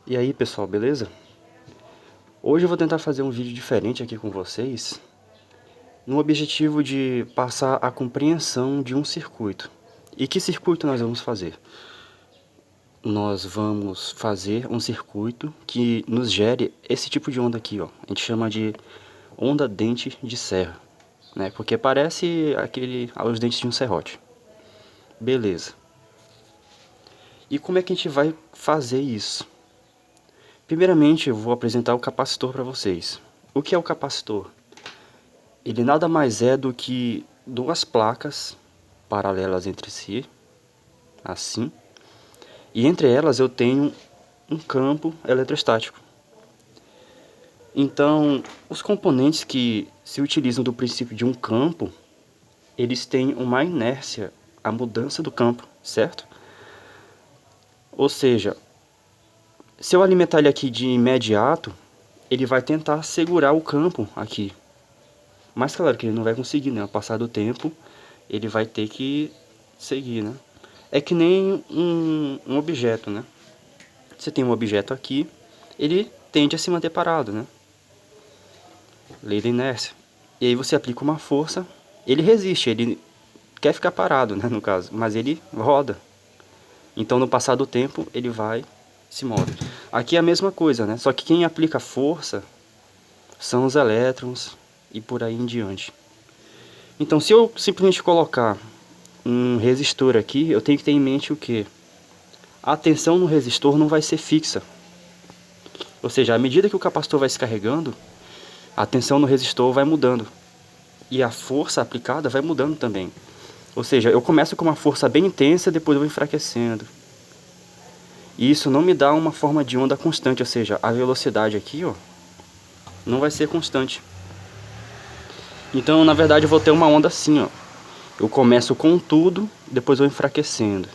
E aí pessoal, beleza? Hoje eu vou tentar fazer um vídeo diferente aqui com vocês, no objetivo de passar a compreensão de um circuito. E que circuito nós vamos fazer? Nós vamos fazer um circuito que nos gere esse tipo de onda aqui, ó. A gente chama de onda dente de serra, né? Porque parece os dentes de um serrote. Beleza. E como é que a gente vai fazer isso? Primeiramente, eu vou apresentar o capacitor para vocês. O que é o capacitor? Ele nada mais é do que duas placas paralelas entre si, assim, e entre elas eu tenho um campo eletrostático. Então, os componentes que se utilizam do princípio de um campo, eles têm uma inércia à mudança do campo, certo? Ou seja, se eu alimentar ele aqui de imediato, ele vai tentar segurar o campo aqui. Mas claro que ele não vai conseguir, né? Ao passar do tempo, ele vai ter que seguir, né? É que nem um objeto, né? Você tem um objeto aqui, ele tende a se manter parado, né? Lei da inércia. E aí você aplica uma força, ele resiste, ele quer ficar parado, né, no caso, mas ele roda. Então no passar do tempo, ele vai, se move. Aqui é a mesma coisa, né? Só que quem aplica força são os elétrons e por aí em diante. Então se eu simplesmente colocar um resistor aqui, eu tenho que ter em mente o que? A tensão no resistor não vai ser fixa. Ou seja, à medida que o capacitor vai se carregando, a tensão no resistor vai mudando. E a força aplicada vai mudando também. Ou seja, eu começo com uma força bem intensa, depois eu vou enfraquecendo. E isso não me dá uma forma de onda constante, ou seja, a velocidade aqui, ó, não vai ser constante. Então, na verdade, eu vou ter uma onda assim, ó. Eu começo com tudo, depois eu vou enfraquecendo.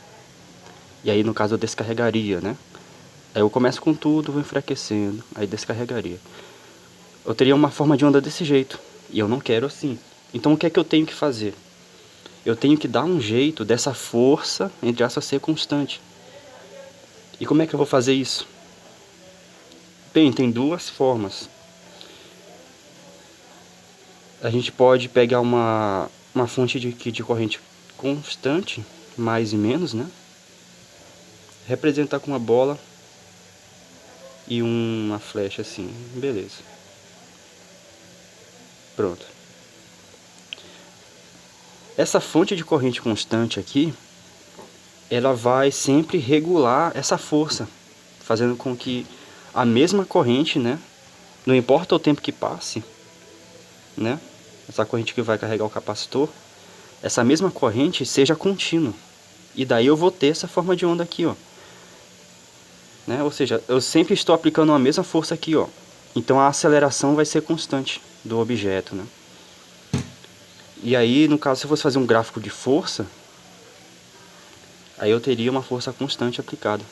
E aí, no caso, eu descarregaria, né? Aí eu começo com tudo, vou enfraquecendo, aí descarregaria. Eu teria uma forma de onda desse jeito, e eu não quero assim. Então o que é que eu tenho que fazer? Eu tenho que dar um jeito dessa força, entre aspas, ser constante. E como é que eu vou fazer isso? Bem, tem duas formas. A gente pode pegar uma fonte de corrente constante, mais e menos, né? Representar com uma bola e uma flecha assim, beleza. Pronto. Essa fonte de corrente constante aqui, ela vai sempre regular essa força, fazendo com que a mesma corrente, né, não importa o tempo que passe, né, essa corrente que vai carregar o capacitor, essa mesma corrente seja contínua. E daí eu vou ter essa forma de onda aqui, ó. Né? Ou seja, eu sempre estou aplicando a mesma força aqui, ó. Então a aceleração vai ser constante do objeto, né? E aí, no caso, se eu fosse fazer um gráfico de força, aí eu teria uma força constante aplicada.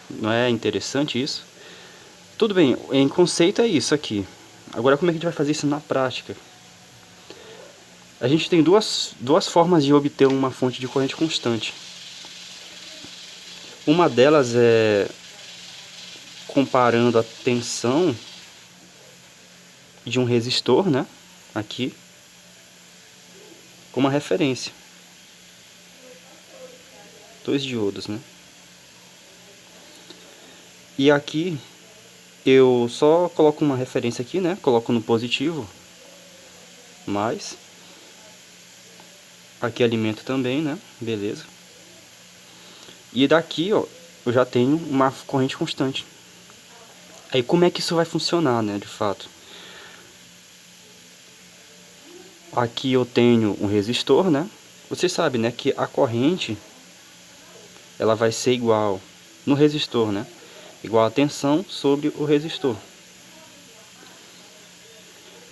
Não é interessante isso? Tudo bem, em conceito é isso aqui. Agora como é que a gente vai fazer isso na prática? A gente tem duas formas de obter uma fonte de corrente constante. Uma delas é comparando a tensão de um resistor, né, aqui, com uma referência. Dois diodos, né? E aqui eu só coloco uma referência aqui, né? Coloco no positivo, mais. Aqui alimento também, né? Beleza. E daqui, ó, eu já tenho uma corrente constante. Aí como é que isso vai funcionar, né, de fato? Aqui eu tenho um resistor, né? Você sabe, né, que a corrente ela vai ser igual no resistor, né? Igual a tensão sobre o resistor.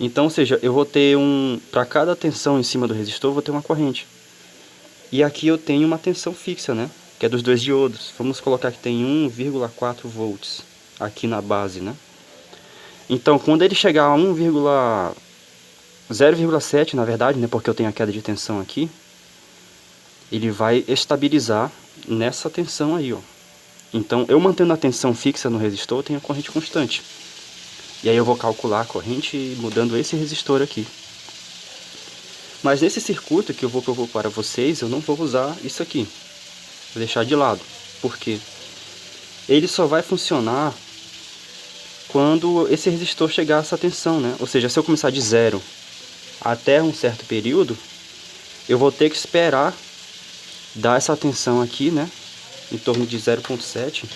Então, ou seja, eu vou ter para cada tensão em cima do resistor, eu vou ter uma corrente. E aqui eu tenho uma tensão fixa, né? Que é dos dois diodos. Vamos colocar que tem 1,4 volts aqui na base, né? Então, quando ele chegar a 0,7, na verdade, né? Porque eu tenho a queda de tensão aqui, ele vai estabilizar nessa tensão aí, ó. Então, eu mantendo a tensão fixa no resistor, eu tenho a corrente constante. E aí eu vou calcular a corrente mudando esse resistor aqui. Mas nesse circuito que eu vou propor para vocês, eu não vou usar isso aqui. Vou deixar de lado. Por quê? Ele só vai funcionar quando esse resistor chegar a essa tensão, né? Ou seja, se eu começar de 0 até um certo período, eu vou ter que esperar dar essa tensão aqui, né? Em torno de 0,7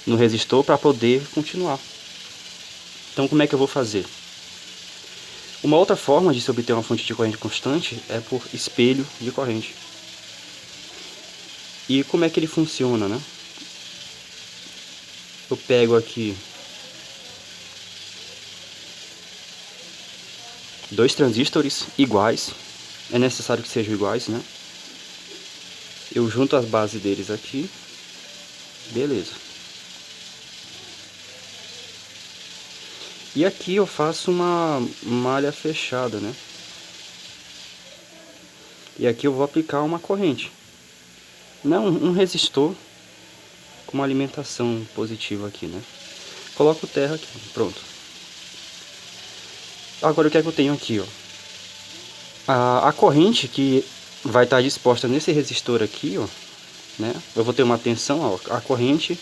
no resistor para poder continuar. Então, como é que eu vou fazer? Uma outra forma de se obter uma fonte de corrente constante é por espelho de corrente. E como é que ele funciona, né? Eu pego aqui 2 transistores iguais. É necessário que sejam iguais, né? Eu junto as bases deles aqui. Beleza. E aqui eu faço uma malha fechada, né? E aqui eu vou aplicar uma corrente. Não, um resistor com uma alimentação positiva aqui, né? Coloco terra aqui, pronto. Agora o que é que eu tenho aqui, ó? A corrente que vai estar disposta nesse resistor aqui, ó, né? Eu vou ter uma tensão, ó, a corrente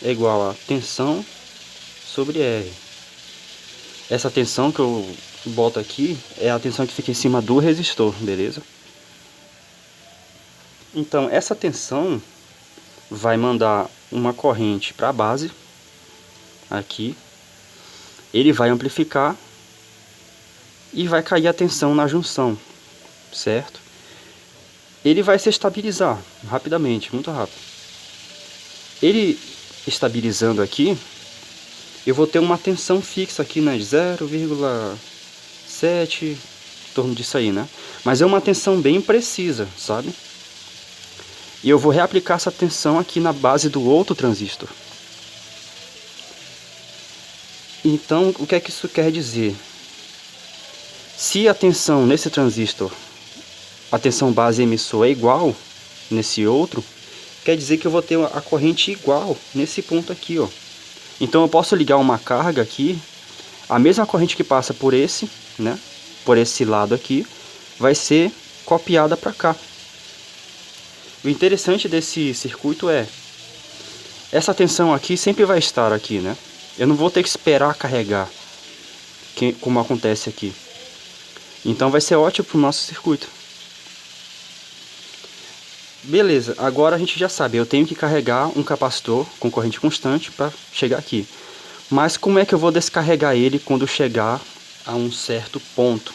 é igual a tensão sobre R. Essa tensão que eu boto aqui é a tensão que fica em cima do resistor, beleza? Então, essa tensão vai mandar uma corrente para a base, aqui. Ele vai amplificar e vai cair a tensão na junção, certo? Ele vai se estabilizar rapidamente, muito rápido. Ele estabilizando aqui, eu vou ter uma tensão fixa aqui, né, de 0,7, em torno disso aí, né? Mas é uma tensão bem precisa, sabe? E eu vou reaplicar essa tensão aqui na base do outro transistor. Então, o que é que isso quer dizer? Se a tensão nesse transistor, a tensão base emissor é igual nesse outro, quer dizer que eu vou ter a corrente igual nesse ponto aqui, ó. Então eu posso ligar uma carga aqui, a mesma corrente que passa por esse, né, por esse lado aqui, vai ser copiada para cá. O interessante desse circuito é, essa tensão aqui sempre vai estar aqui, né? Eu não vou ter que esperar carregar, como acontece aqui. Então vai ser ótimo para o nosso circuito. Beleza, agora a gente já sabe, eu tenho que carregar um capacitor com corrente constante para chegar aqui. Mas como é que eu vou descarregar ele quando chegar a um certo ponto?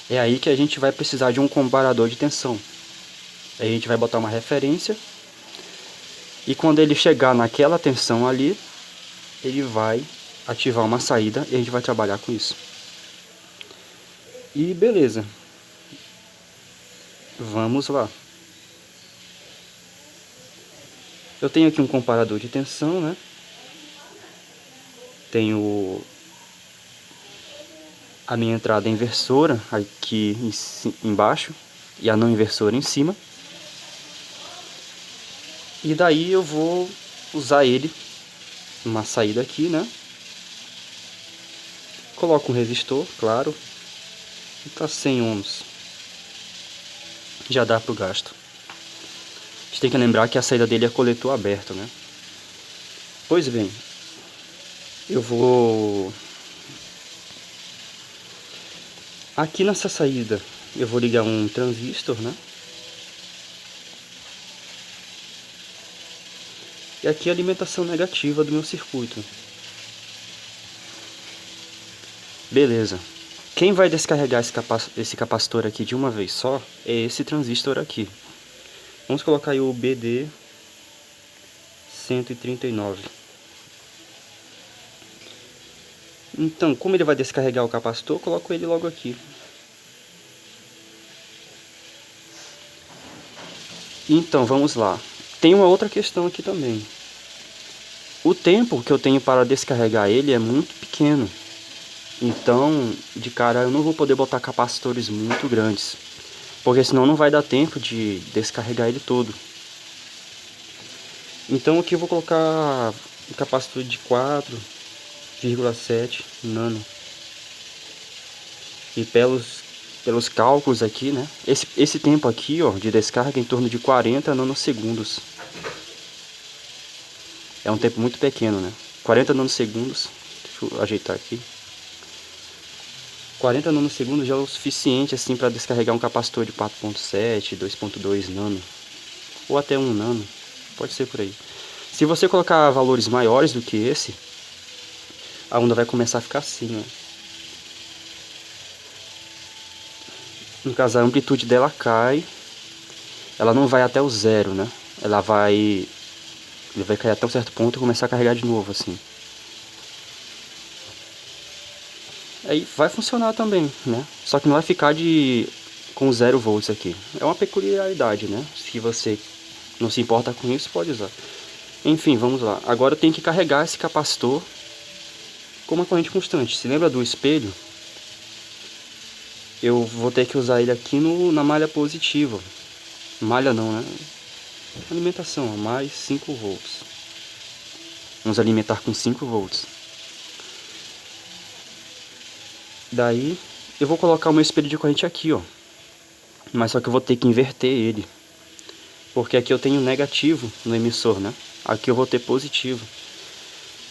É aí que a gente vai precisar de um comparador de tensão. Aí a gente vai botar uma referência. E quando ele chegar naquela tensão ali, ele vai ativar uma saída e a gente vai trabalhar com isso. E beleza. Vamos lá. Eu tenho aqui um comparador de tensão, né? Tenho a minha entrada inversora aqui embaixo e a não inversora em cima. E daí eu vou usar ele, uma saída aqui, né? Coloco um resistor, claro. E tá 100 ohms. Já dá pro gasto. A gente tem que lembrar que a saída dele é coletor aberto, né? Pois bem, eu vou... Aqui nessa saída eu vou ligar um transistor, né? E aqui é a alimentação negativa do meu circuito. Beleza. Quem vai descarregar esse capacitor aqui de uma vez só é esse transistor aqui. Vamos colocar aí o BD 139. Então, como ele vai descarregar o capacitor, eu coloco ele logo aqui. Então, vamos lá. Tem uma outra questão aqui também. O tempo que eu tenho para descarregar ele é muito pequeno. Então, de cara, eu não vou poder botar capacitores muito grandes. porque senão não vai dar tempo de descarregar ele todo. Então aqui eu vou colocar um capacitor de 4,7 nano. E pelos cálculos aqui, né? Esse tempo aqui, ó, de descarga é em torno de 40 nanosegundos. É um tempo muito pequeno, né? 40 nanosegundos. Deixa eu ajeitar aqui. 40 nanosegundos já é o suficiente assim para descarregar um capacitor de 4.7, 2.2 nano. Ou até 1 nano. Pode ser por aí. Se você colocar valores maiores do que esse, a onda vai começar a ficar assim, ó. No caso, a amplitude dela cai. Ela não vai até o zero, né? Ele vai cair até um certo ponto e começar a carregar de novo, assim. Aí vai funcionar também, né? Só que não vai ficar com 0 volts aqui. É uma peculiaridade, né? Se você não se importa com isso, pode usar. Enfim, vamos lá. Agora eu tenho que carregar esse capacitor com uma corrente constante. Se lembra do espelho? Eu vou ter que usar ele aqui na malha positiva. Malha não, né? Alimentação, mais 5 volts. Vamos alimentar com 5 volts. Daí eu vou colocar o meu espelho de corrente aqui, ó. Mas só que eu vou ter que inverter ele. Porque aqui eu tenho negativo no emissor, né? Aqui eu vou ter positivo.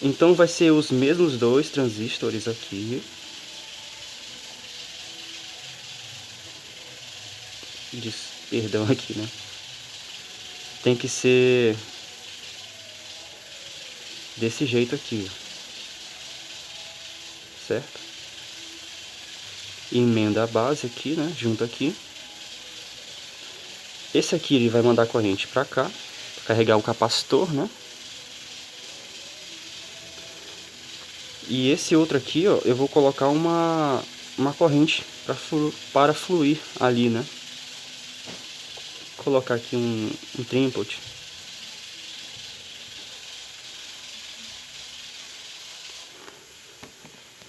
Então vai ser os mesmos dois transistores aqui. Perdão aqui, né? Tem que ser desse jeito aqui, certo? Emenda a base aqui, né? Junto aqui. Esse aqui ele vai mandar corrente para cá, pra carregar o capacitor, né? E esse outro aqui, ó, eu vou colocar uma corrente para fluir ali, né? Vou colocar aqui um trípode.